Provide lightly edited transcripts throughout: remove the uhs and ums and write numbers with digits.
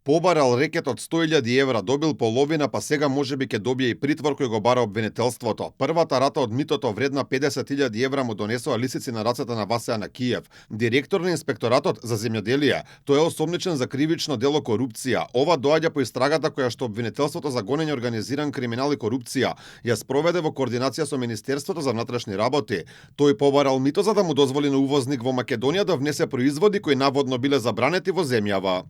Побарал рекет од 100.000 евра, добил половина, па сега можеби ќе добие и притвор кој го бара обвинителството. Првата рата од митото вредна 50.000 евра му донесоа лисици на рацете на Васе Анакиев, директор на инспекторатот за земјоделие. Тој е осомничен за кривично дело корупција. Ова доаѓа по истрагата која што обвинителството за гонење организиран криминал и корупција ја спроведе во координација со Министерството за внатрешни работи. Тој побарал мито за да му дозволи на увозник во Македонија да внесе производи кои наводно биле забранети во земјава.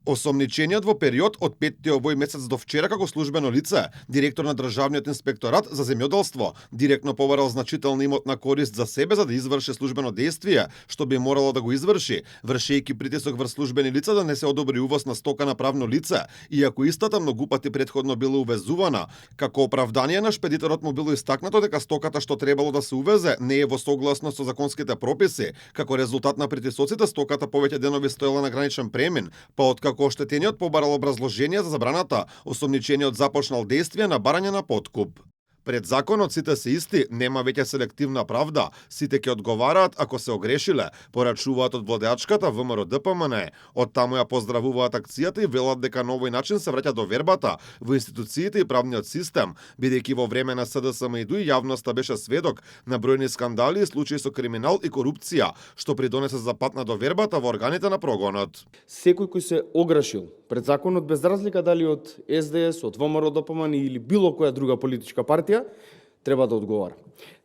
Осомничениот во период од 5 овој месец до вчера како службено лице, директор на Државниот инспекторат за земјоделство, директно побарал значителна имотна корист за себе за да изврши службено действие, што би морало да го изврши, вршејќи притисок врз службени лица да не се одобри увоз на стока на правно лице, иако истата многу пати претходно била увезувана. Како оправдание на шпедиторот му било истакнато дека стоката што требало да се увезе не е во согласност со законските прописи. Како резултат на притисоците стоката повеќе денови стоела на граничен премин, па откако оштетениот побарал образложение за забраната, осомничениот започнал действие на барање на подкуп. Пред законот сите се исти, нема веќе селективна правда, сите ќе одговараат ако се огрешиле, порачуваат од владеачката ВМРО ДПМН. Од таму ја поздравуваат акцијата и велат дека на овој начин се враќа довербата во институциите и правниот систем, бидејќи во време на СДСМ и јавноста беше сведок на бројни скандали и случаи со криминал и корупција, што придонесе за пат на довербата во органите на прогонот. Секој кој се ограшил пред законот, без разлика дали од СДС, од ВМРО ДПМН или било која друга политичка партија, треба да одговара.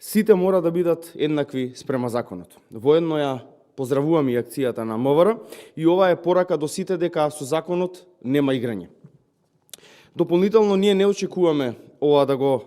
Сите мора да бидат еднакви спрема законот. Воедно ја поздравувам и акцијата на МВР и ова е порака до сите дека со законот нема играње. Дополнително ние не очекуваме ова да го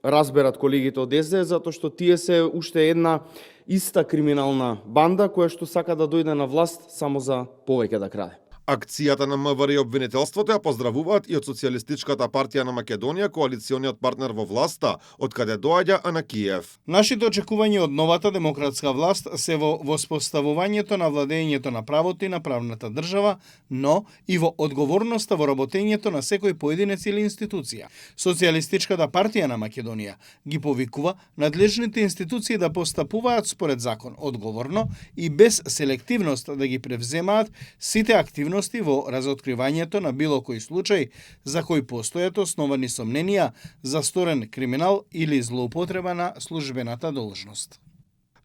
разберат колегите од СДС, затоа што тие се уште една иста криминална банда која што сака да дојде на власт само за повеќе да краде. Акцијата на МВР и обвинителството ја поздравуваат и од Социјалистичката партија на Македонија, коалициониот партнер во власта, од каде доаѓа Анакиев. Нашите очекувања од новата демократска власт се во воспоставувањето на владењето на правото и на правната држава, но и во одговорноста во работењето на секој поединец или институција. Социјалистичката партија на Македонија ги повикува надлежните институции да постапуваат според закон, одговорно и без селективност да ги превземаат сите активности во разоткривањето на било кој случај за кој постојат основани сомненија за сторен криминал или злоупотреба на службената должност.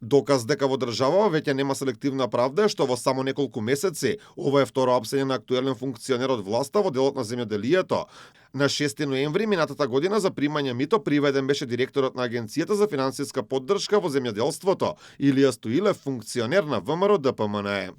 Доказ дека во држава веќе нема селективна правда е што во само неколку месеци ова е второ апсење на актуелен функционер од власта во делот на земјоделието. На 6 ноември минатата година за примање мито приведен беше директорот на Агенцијата за финансиска поддршка во земјоделството Илија Стоилев, функционер на ВМРО ДПМН.